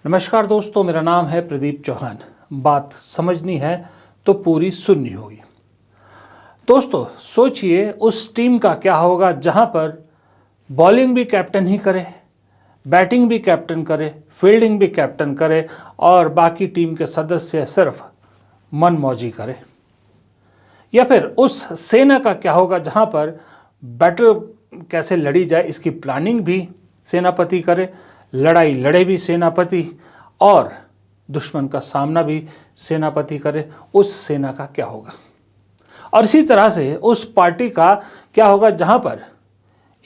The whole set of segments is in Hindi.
नमस्कार दोस्तों, मेरा नाम है प्रदीप चौहान। बात समझनी है तो पूरी सुननी होगी। दोस्तों सोचिए उस टीम का क्या होगा जहां पर बॉलिंग भी कैप्टन ही करे, बैटिंग भी कैप्टन करे, फील्डिंग भी कैप्टन करे और बाकी टीम के सदस्य सिर्फ मनमौजी करे। या फिर उस सेना का क्या होगा जहां पर बैटल कैसे लड़ी जाए इसकी प्लानिंग भी सेनापति करे, लड़ाई लड़े भी सेनापति और दुश्मन का सामना भी सेनापति करे। उस सेना का क्या होगा? और इसी तरह से उस पार्टी का क्या होगा जहां पर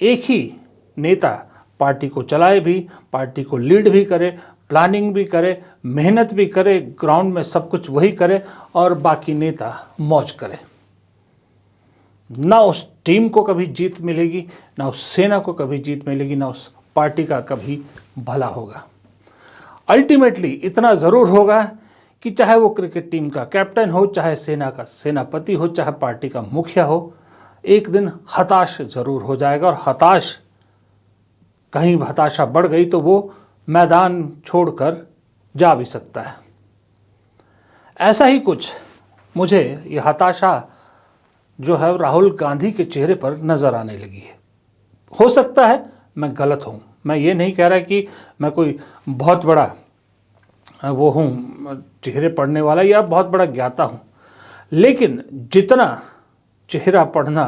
एक ही नेता पार्टी को चलाए भी, पार्टी को लीड भी करे, प्लानिंग भी करे, मेहनत भी करे, ग्राउंड में सब कुछ वही करे और बाकी नेता मौज करे। ना उस टीम को कभी जीत मिलेगी, ना उस सेना को कभी जीत मिलेगी, ना उस पार्टी का कभी भला होगा। अल्टीमेटली इतना ज़रूर होगा कि चाहे वो क्रिकेट टीम का कैप्टन हो, चाहे सेना का सेनापति हो, चाहे पार्टी का मुखिया हो, एक दिन हताश ज़रूर हो जाएगा। और कहीं हताशा बढ़ गई तो वो मैदान छोड़कर जा भी सकता है। ऐसा ही कुछ मुझे ये हताशा जो है राहुल गांधी के चेहरे पर नज़र आने लगी है। हो सकता है मैं गलत हूँ, मैं ये नहीं कह रहा कि मैं कोई बहुत बड़ा वो हूँ चेहरे पढ़ने वाला या बहुत बड़ा ज्ञाता हूँ, लेकिन जितना चेहरा पढ़ना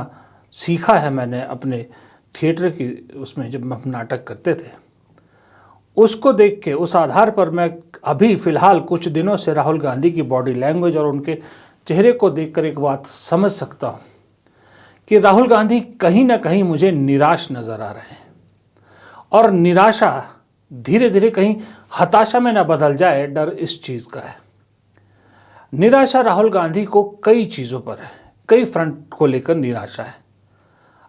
सीखा है मैंने अपने थिएटर की उसमें जब हम नाटक करते थे, उसको देख के उस आधार पर मैं अभी फ़िलहाल कुछ दिनों से राहुल गांधी की बॉडी लैंग्वेज और उनके चेहरे को देखकर एक बात समझ सकता हूँ कि राहुल गांधी कहीं ना कहीं मुझे निराश नज़र आ रहे हैं। और निराशा धीरे धीरे कहीं हताशा में ना बदल जाए, डर इस चीज़ का है। निराशा राहुल गांधी को कई चीज़ों पर है, कई फ्रंट को लेकर निराशा है।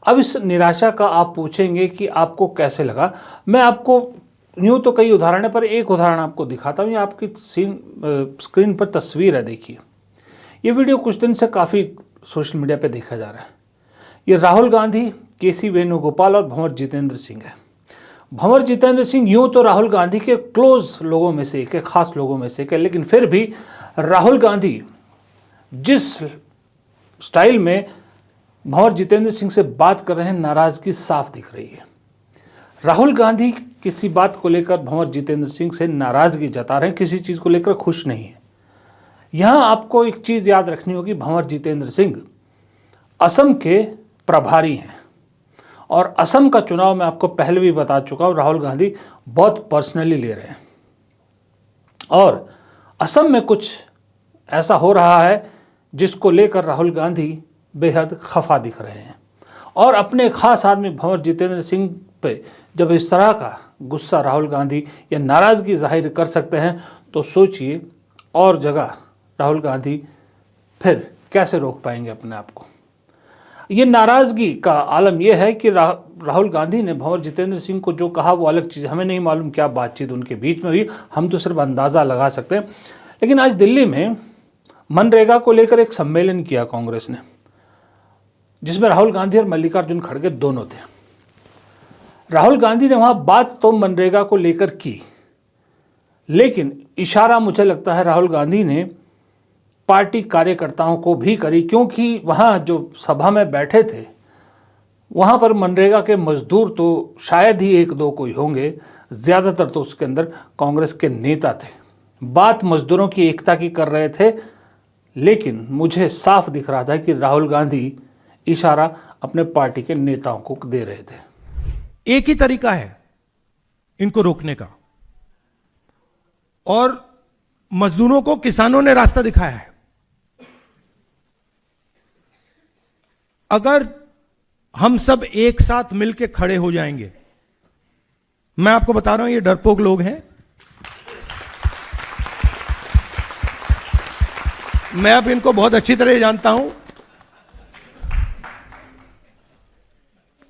अब इस निराशा का आप पूछेंगे कि आपको कैसे लगा। मैं आपको यूँ तो कई उदाहरण है, पर एक उदाहरण आपको दिखाता हूँ। ये आपकी स्क्रीन पर तस्वीर है, देखिए। ये वीडियो कुछ दिन से काफ़ी सोशल मीडिया पे देखा जा रहा है। ये राहुल गांधी, केसी वेणुगोपाल और भंवर जितेंद्र सिंह है। भंवर जितेंद्र सिंह यूँ तो राहुल गांधी के क्लोज लोगों में से एक है, खास लोगों में से एक है, लेकिन फिर भी राहुल गांधी जिस स्टाइल में भंवर जितेंद्र सिंह से बात कर रहे हैं, नाराज़गी साफ दिख रही है। राहुल गांधी किसी बात को लेकर भंवर जितेंद्र सिंह से नाराज़गी जता रहे हैं, किसी चीज़ को लेकर खुश नहीं है। यहाँ आपको एक चीज़ याद रखनी होगी, भंवर जितेंद्र सिंह असम के प्रभारी हैं और असम का चुनाव मैं आपको पहले भी बता चुका हूँ, राहुल गांधी बहुत पर्सनली ले रहे हैं। और असम में कुछ ऐसा हो रहा है जिसको लेकर राहुल गांधी बेहद खफा दिख रहे हैं। और अपने खास आदमी भंवर जितेंद्र सिंह पे जब इस तरह का गुस्सा राहुल गांधी या नाराज़गी जाहिर कर सकते हैं, तो सोचिए और जगह राहुल गांधी फिर कैसे रोक पाएंगे अपने आप को। ये नाराज़गी का आलम यह है कि राहुल गांधी ने भंवर जितेंद्र सिंह को जो कहा वो अलग चीज़, हमें नहीं मालूम क्या बातचीत उनके बीच में हुई, हम तो सिर्फ अंदाज़ा लगा सकते हैं। लेकिन आज दिल्ली में मनरेगा को लेकर एक सम्मेलन किया कांग्रेस ने, जिसमें राहुल गांधी और मल्लिकार्जुन खड़गे दोनों थे। राहुल गांधी ने वहाँ बात तो मनरेगा को लेकर की, लेकिन इशारा मुझे लगता है राहुल गांधी ने पार्टी कार्यकर्ताओं को भी करी, क्योंकि वहाँ जो सभा में बैठे थे वहाँ पर मनरेगा के मजदूर तो शायद ही एक दो कोई होंगे, ज़्यादातर तो उसके अंदर कांग्रेस के नेता थे। बात मजदूरों की एकता की कर रहे थे, लेकिन मुझे साफ दिख रहा था कि राहुल गांधी इशारा अपने पार्टी के नेताओं को दे रहे थे। एक ही तरीका है इनको रोकने का, और मजदूरों को किसानों ने रास्ता दिखाया है। अगर हम सब एक साथ मिलकर खड़े हो जाएंगे, मैं आपको बता रहा हूं, ये डरपोक लोग हैं। मैं अब इनको बहुत अच्छी तरह जानता हूं।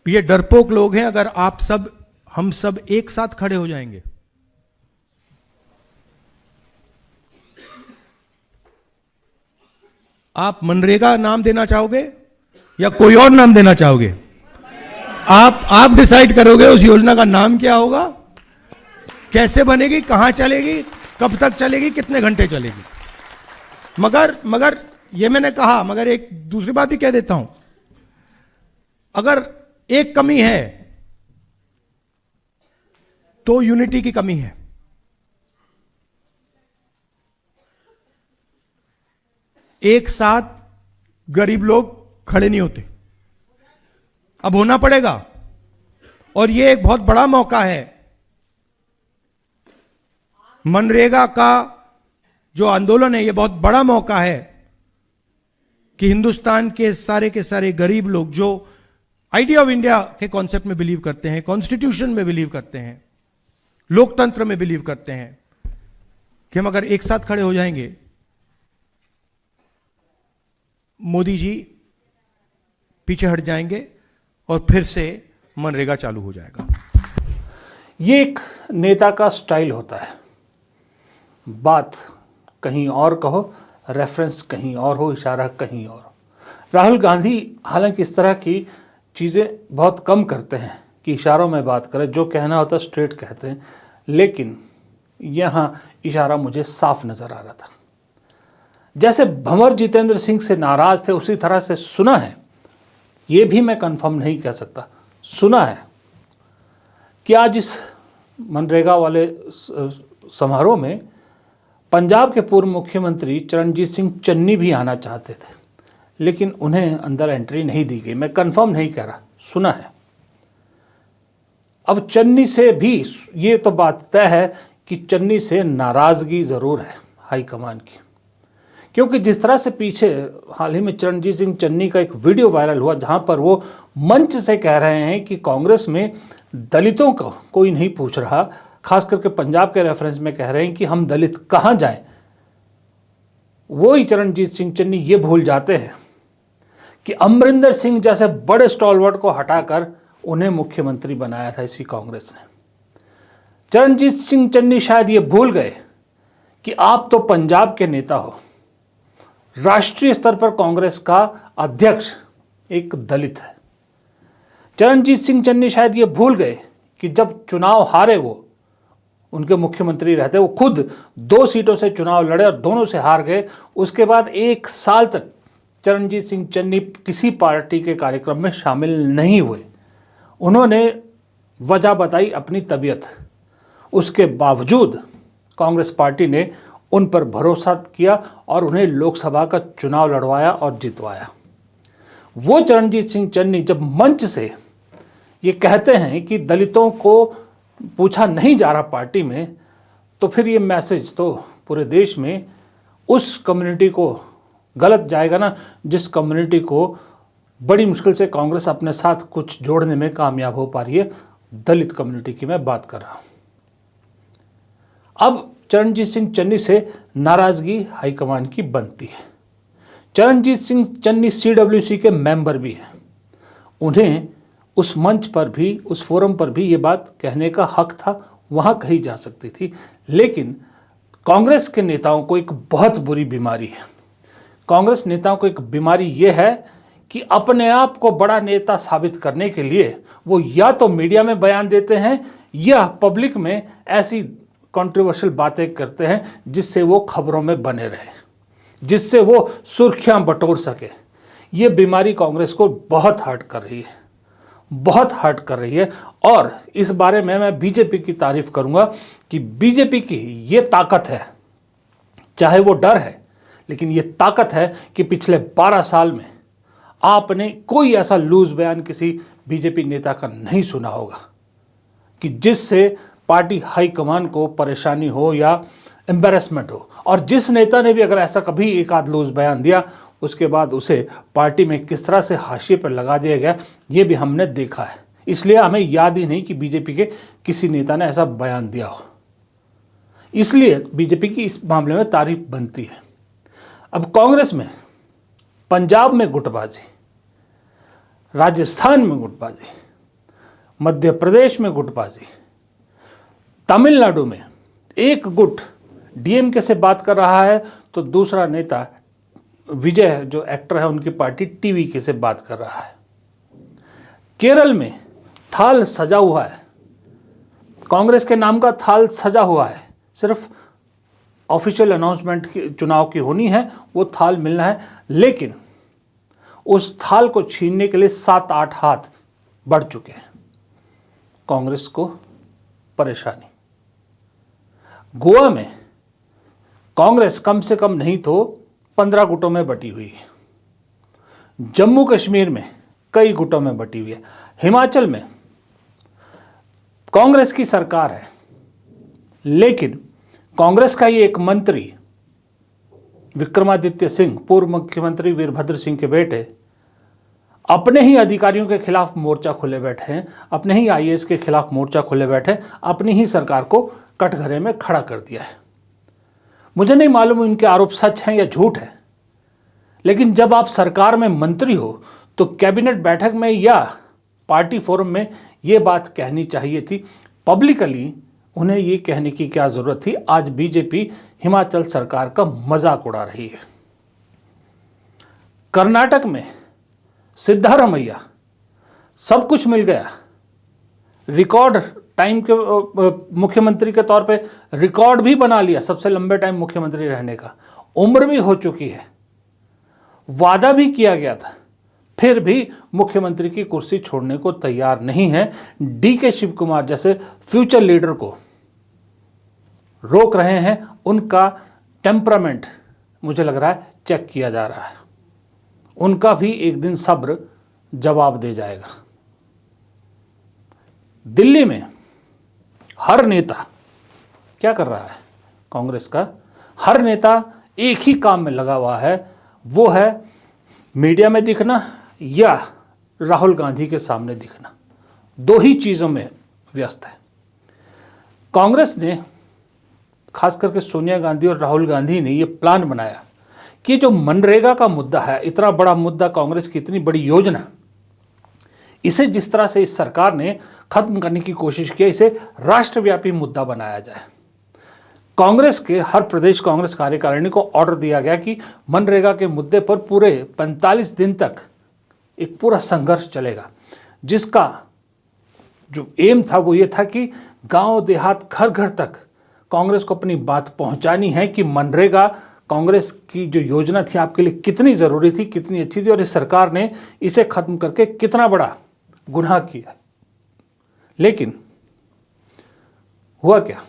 ये डरपोक लोग हैं। अगर हम सब एक साथ खड़े हो जाएंगे, आप मनरेगा नाम देना चाहोगे या कोई और नाम देना चाहोगे? आप डिसाइड करोगे उस योजना का नाम क्या होगा। कैसे बनेगी, कहां चलेगी, कब तक चलेगी, कितने घंटे चलेगी। मगर ये मैंने कहा, मगर एक दूसरी बात ही कह देता हूं, अगर एक कमी है तो यूनिटी की कमी है। एक साथ गरीब लोग खड़े नहीं होते, अब होना पड़ेगा। और यह एक बहुत बड़ा मौका है। मनरेगा का जो आंदोलन है, यह बहुत बड़ा मौका है कि हिंदुस्तान के सारे गरीब लोग जो आइडिया ऑफ इंडिया के कॉन्सेप्ट में बिलीव करते हैं, कॉन्स्टिट्यूशन में बिलीव करते हैं, लोकतंत्र में बिलीव करते हैं, कि हम अगर एक साथ खड़े हो जाएंगे, मोदी जी पीछे हट जाएंगे और फिर से मनरेगा चालू हो जाएगा। ये एक नेता का स्टाइल होता है, बात कहीं और कहो, रेफरेंस कहीं और हो, इशारा कहीं और। राहुल गांधी हालांकि इस तरह की चीज़ें बहुत कम करते हैं कि इशारों में बात करें, जो कहना होता है स्ट्रेट कहते हैं, लेकिन यहाँ इशारा मुझे साफ नज़र आ रहा था। जैसे भंवर जितेंद्र सिंह से नाराज़ थे, उसी तरह से सुना है, ये भी मैं कंफर्म नहीं कह सकता, सुना है कि आज इस मनरेगा वाले समारोह में पंजाब के पूर्व मुख्यमंत्री चरणजीत सिंह चन्नी भी आना चाहते थे, लेकिन उन्हें अंदर एंट्री नहीं दी गई। मैं कंफर्म नहीं कह रहा, सुना है। अब चन्नी से भी ये तो बात तय है कि चन्नी से नाराज़गी ज़रूर है हाईकमान की, क्योंकि जिस तरह से पीछे हाल ही में चरणजीत सिंह चन्नी का एक वीडियो वायरल हुआ, जहां पर वो मंच से कह रहे हैं कि कांग्रेस में दलितों को कोई नहीं पूछ रहा, खास करके पंजाब के रेफरेंस में कह रहे हैं कि हम दलित कहां जाएं। वो ही चरणजीत सिंह चन्नी ये भूल जाते हैं कि अमरिंदर सिंह जैसे बड़े स्टॉलवर्ड को हटाकर उन्हें मुख्यमंत्री बनाया था इसी कांग्रेस ने। चरणजीत सिंह चन्नी शायद ये भूल गए कि आप तो पंजाब के नेता हो, राष्ट्रीय स्तर पर कांग्रेस का अध्यक्ष एक दलित है। चरणजीत सिंह चन्नी शायद ये भूल गए कि जब चुनाव हारे वो, उनके मुख्यमंत्री रहते, वो खुद 2 सीटों से चुनाव लड़े और दोनों से हार गए। उसके बाद 1 साल तक चरणजीत सिंह चन्नी किसी पार्टी के कार्यक्रम में शामिल नहीं हुए। उन्होंने वजह बताई अपनी तबीयत। उसके बावजूद कांग्रेस पार्टी ने उन पर भरोसा किया और उन्हें लोकसभा का चुनाव लड़वाया और जितवाया। वो चरणजीत सिंह चन्नी जब मंच से ये कहते हैं कि दलितों को पूछा नहीं जा रहा पार्टी में, तो फिर ये मैसेज तो पूरे देश में उस कम्युनिटी को गलत जाएगा ना, जिस कम्युनिटी को बड़ी मुश्किल से कांग्रेस अपने साथ कुछ जोड़ने में कामयाब हो पा रही है। दलित कम्युनिटी की मैं बात कर रहा हूं। अब चरणजीत सिंह चन्नी से नाराजगी हाईकमान की बनती है। चरणजीत सिंह चन्नी CWC के मेंबर भी हैं। उन्हें उस मंच पर भी, उस फोरम पर भी ये बात कहने का हक था, वहाँ कही जा सकती थी। लेकिन कांग्रेस के नेताओं को एक बहुत बुरी बीमारी है। कांग्रेस नेताओं को एक बीमारी ये है कि अपने आप को बड़ा नेता साबित करने के लिए वो या तो मीडिया में बयान देते हैं या पब्लिक में ऐसी कंट्रोवर्शियल बातें करते हैं जिससे वो खबरों में बने रहे, जिससे वो सुर्खियां बटोर सके। ये बीमारी कांग्रेस को बहुत हर्ट कर रही है, बहुत हर्ट कर रही है। और इस बारे में मैं बीजेपी की तारीफ करूंगा कि बीजेपी की ये ताकत है, चाहे वो डर है, लेकिन ये ताकत है कि पिछले 12 साल में आपने कोई ऐसा लूज बयान किसी बीजेपी नेता का नहीं सुना होगा कि जिससे पार्टी हाईकमान को परेशानी हो या एम्बेरसमेंट हो। और जिस नेता ने भी अगर ऐसा कभी एक आध लूज बयान दिया, उसके बाद उसे पार्टी में किस तरह से हाशिए पर लगा दिया गया, ये भी हमने देखा है। इसलिए हमें याद ही नहीं कि बीजेपी के किसी नेता ने ऐसा बयान दिया हो। इसलिए बीजेपी की इस मामले में तारीफ बनती है। अब कांग्रेस में पंजाब में गुटबाजी, राजस्थान में गुटबाजी, मध्य प्रदेश में गुटबाजी, तमिलनाडु में एक गुट डीएमके से बात कर रहा है तो दूसरा नेता विजय जो एक्टर है उनकी पार्टी टीवीके से बात कर रहा है। केरल में थाल सजा हुआ है, कांग्रेस के नाम का थाल सजा हुआ है, सिर्फ ऑफिशियल अनाउंसमेंट की चुनाव की होनी है, वो थाल मिलना है। लेकिन उस थाल को छीनने के लिए 7-8 हाथ बढ़ चुके हैं। कांग्रेस को परेशानी। गोवा में कांग्रेस कम से कम नहीं तो 15 गुटों में बटी हुई है। जम्मू कश्मीर में कई गुटों में बटी हुई है। हिमाचल में कांग्रेस की सरकार है, लेकिन कांग्रेस का ही एक मंत्री विक्रमादित्य सिंह, पूर्व मुख्यमंत्री वीरभद्र सिंह के बेटे, अपने ही अधिकारियों के खिलाफ मोर्चा खोले बैठे हैं, अपने ही आईएएस के खिलाफ मोर्चा खोले बैठे, अपनी ही सरकार को कटघरे में खड़ा कर दिया है। मुझे नहीं मालूम इनके आरोप सच हैं या झूठ है, लेकिन जब आप सरकार में मंत्री हो तो कैबिनेट बैठक में या पार्टी फोरम में ये बात कहनी चाहिए थी। पब्लिकली उन्हें ये कहने की क्या जरूरत थी? आज बीजेपी हिमाचल सरकार का मजाक उड़ा रही है। कर्नाटक में सिद्धारमैया, सब कुछ मिल गया, रिकॉर्ड टाइम के मुख्यमंत्री के तौर पे रिकॉर्ड भी बना लिया, सबसे लंबे टाइम मुख्यमंत्री रहने का, उम्र भी हो चुकी है, वादा भी किया गया था, फिर भी मुख्यमंत्री की कुर्सी छोड़ने को तैयार नहीं है। डीके शिव कुमार जैसे फ्यूचर लीडर को रोक रहे हैं। उनका टेम्परामेंट मुझे लग रहा है चेक किया जा रहा है। उनका भी एक दिन सब्र जवाब दे जाएगा। दिल्ली में हर नेता क्या कर रहा है? कांग्रेस का हर नेता एक ही काम में लगा हुआ है, वो है मीडिया में दिखना या राहुल गांधी के सामने दिखना। दो ही चीज़ों में व्यस्त है। कांग्रेस ने, खास करके सोनिया गांधी और राहुल गांधी ने ये प्लान बनाया कि जो मनरेगा का मुद्दा है, इतना बड़ा मुद्दा, कांग्रेस की इतनी बड़ी योजना, इसे जिस तरह से इस सरकार ने खत्म करने की कोशिश की, इसे राष्ट्रव्यापी मुद्दा बनाया जाए। कांग्रेस के हर प्रदेश कांग्रेस कार्यकारिणी को ऑर्डर दिया गया कि मनरेगा के मुद्दे पर पूरे 45 दिन तक एक पूरा संघर्ष चलेगा, जिसका जो एम था वो ये था कि गांव देहात घर घर तक कांग्रेस को अपनी बात पहुंचानी है कि मनरेगा कांग्रेस की जो योजना थी आपके लिए कितनी ज़रूरी थी, कितनी अच्छी थी, और इस सरकार ने इसे खत्म करके कितना बड़ा गुनाह किया। लेकिन हुआ क्या?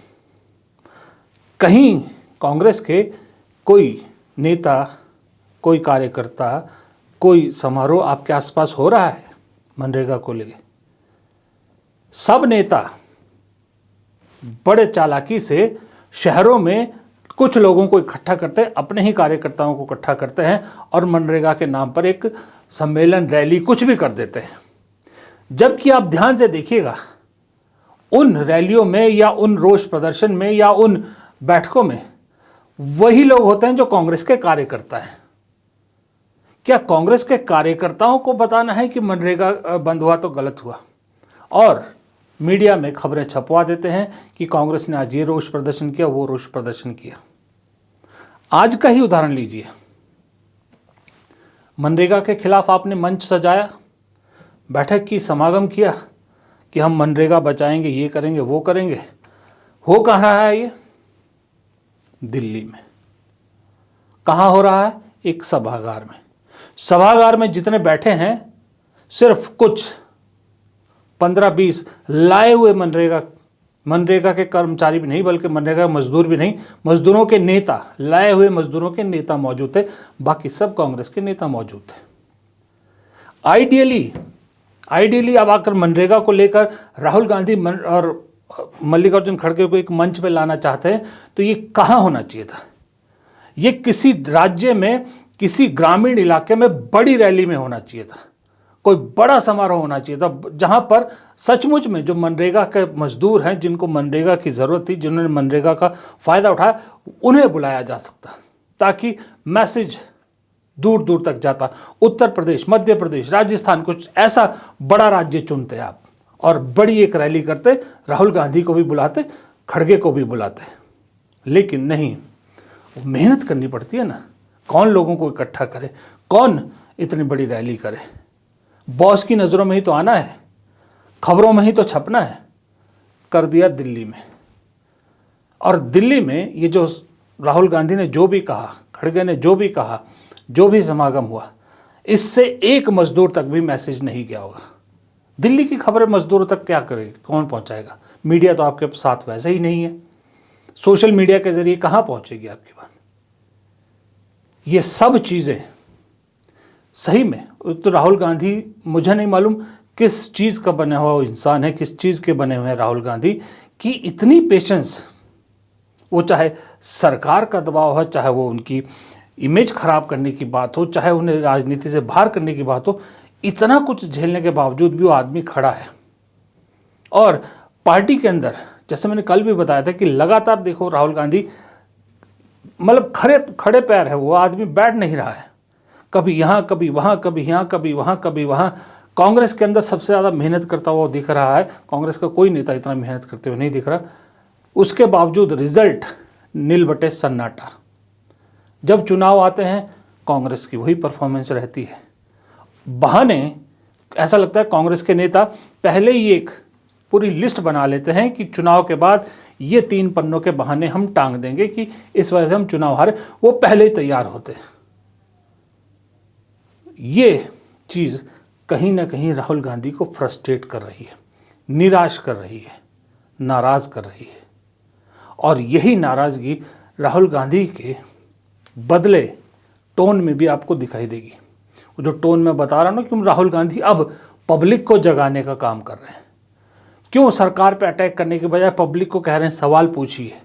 कहीं कांग्रेस के कोई नेता, कोई कार्यकर्ता, कोई समारोह आपके आसपास हो रहा है मनरेगा को लेकर? सब नेता बड़े चालाकी से शहरों में कुछ लोगों को इकट्ठा करते हैं, अपने ही कार्यकर्ताओं को इकट्ठा करते हैं और मनरेगा के नाम पर एक सम्मेलन, रैली, कुछ भी कर देते हैं। जबकि आप ध्यान से देखिएगा, उन रैलियों में या उन रोष प्रदर्शन में या उन बैठकों में वही लोग होते हैं जो कांग्रेस के कार्यकर्ता हैं। क्या कांग्रेस के कार्यकर्ताओं को बताना है कि मनरेगा बंद हुआ तो गलत हुआ, और मीडिया में खबरें छपवा देते हैं कि कांग्रेस ने आज ये रोष प्रदर्शन किया, वो रोष प्रदर्शन किया। आज का ही उदाहरण लीजिए। मनरेगा के खिलाफ आपने मंच सजाया, बैठक की, समागम किया कि हम मनरेगा बचाएंगे, ये करेंगे, वो करेंगे। हो कहाँ रहा है ये? दिल्ली में। कहाँ हो रहा है? एक सभागार में। सभागार में जितने बैठे हैं, सिर्फ कुछ 15-20 लाए हुए मनरेगा के कर्मचारी भी नहीं, बल्कि मनरेगा के मजदूर भी नहीं, मजदूरों के नेता, लाए हुए मजदूरों के नेता मौजूद थे। बाकी सब कांग्रेस के नेता मौजूद थे। आइडियली अब आकर मनरेगा को लेकर राहुल गांधी और मल्लिकार्जुन खड़गे को एक मंच पे लाना चाहते हैं, तो ये कहाँ होना चाहिए था? ये किसी राज्य में, किसी ग्रामीण इलाके में बड़ी रैली में होना चाहिए था। कोई बड़ा समारोह होना चाहिए था, जहां पर सचमुच में जो मनरेगा के मजदूर हैं, जिनको मनरेगा की ज़रूरत थी, जिन्होंने मनरेगा का फ़ायदा उठाया, उन्हें बुलाया जा सकता, ताकि मैसेज दूर दूर तक जाता। उत्तर प्रदेश, मध्य प्रदेश, राजस्थान, कुछ ऐसा बड़ा राज्य चुनते आप और बड़ी एक रैली करते, राहुल गांधी को भी बुलाते, खड़गे को भी बुलाते। लेकिन नहीं, मेहनत करनी पड़ती है ना। कौन लोगों को इकट्ठा करे, कौन इतनी बड़ी रैली करे? बॉस की नज़रों में ही तो आना है, खबरों में ही तो छपना है। कर दिया दिल्ली में। और दिल्ली में ये जो राहुल गांधी ने जो भी कहा, खड़गे ने जो भी कहा, जो भी समागम हुआ, इससे एक मजदूर तक भी मैसेज नहीं गया होगा। दिल्ली की खबरें मजदूरों तक क्या करेगी, कौन पहुंचाएगा? मीडिया तो आपके साथ वैसे ही नहीं है, सोशल मीडिया के जरिए कहां पहुंचेगी आपकी बात? ये सब चीज़ें सही में तो राहुल गांधी, मुझे नहीं मालूम किस चीज़ का बना हुआ वो इंसान है, किस चीज़ के बने हुए हैं राहुल गांधी, कि इतनी पेशेंस, वो चाहे सरकार का दबाव है, चाहे वो उनकी इमेज खराब करने की बात हो, चाहे उन्हें राजनीति से बाहर करने की बात हो, इतना कुछ झेलने के बावजूद भी वो आदमी खड़ा है। और पार्टी के अंदर, जैसे मैंने कल भी बताया था कि लगातार देखो राहुल गांधी मतलब खड़े पैर है, वो आदमी बैठ नहीं रहा है, कभी यहाँ कभी वहाँ, कभी यहाँ कभी वहाँ, कभी वहाँ। कांग्रेस के अंदर सबसे ज़्यादा मेहनत करता हुआ दिख रहा है, कांग्रेस का कोई नेता इतना मेहनत करते हुए नहीं दिख रहा। उसके बावजूद रिजल्ट नील बटे सन्नाटा। जब चुनाव आते हैं कांग्रेस की वही परफॉर्मेंस रहती है। बहाने, ऐसा लगता है कांग्रेस के नेता पहले ही एक पूरी लिस्ट बना लेते हैं कि चुनाव के बाद ये 3 पन्नों के बहाने हम टांग देंगे कि इस वजह से हम चुनाव हारे, वो पहले ही तैयार होते हैं। ये चीज़ कहीं ना कहीं राहुल गांधी को फ्रस्ट्रेट कर रही है, निराश कर रही है, नाराज़ कर रही है। और यही नाराज़गी राहुल गांधी के बदले टोन में भी आपको दिखाई देगी। वो जो टोन मैं बता रहा हूँ ना कि राहुल गांधी अब पब्लिक को जगाने का काम कर रहे हैं। क्यों सरकार पे अटैक करने के बजाय पब्लिक को कह रहे हैं सवाल पूछिए?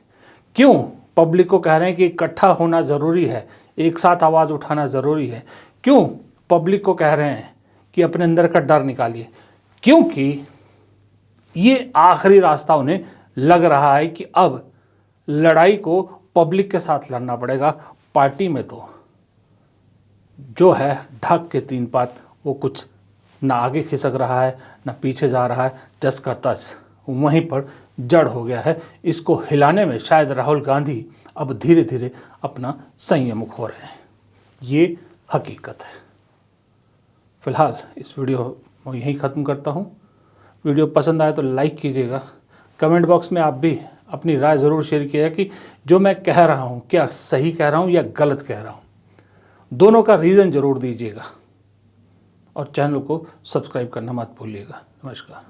क्यों पब्लिक को कह रहे हैं कि इकट्ठा होना ज़रूरी है, एक साथ आवाज़ उठाना ज़रूरी है? क्यों पब्लिक को कह रहे हैं कि अपने अंदर का डर निकालिए? क्योंकि ये आखिरी रास्ता उन्हें लग रहा है कि अब लड़ाई को पब्लिक के साथ लड़ना पड़ेगा। पार्टी में तो जो है ढक के 3 पात, वो कुछ ना आगे खिसक रहा है ना पीछे जा रहा है, जस का तस वहीं पर जड़ हो गया है। इसको हिलाने में शायद राहुल गांधी अब धीरे धीरे अपना संयम खो रहे हैं। ये हकीकत है। फिलहाल इस वीडियो को यहीं ख़त्म करता हूँ। वीडियो पसंद आए तो लाइक कीजिएगा। कमेंट बॉक्स में आप भी अपनी राय ज़रूर शेयर कीजिएगा कि जो मैं कह रहा हूँ क्या सही कह रहा हूँ या गलत कह रहा हूँ। दोनों का रीज़न ज़रूर दीजिएगा और चैनल को सब्सक्राइब करना मत भूलिएगा। नमस्कार।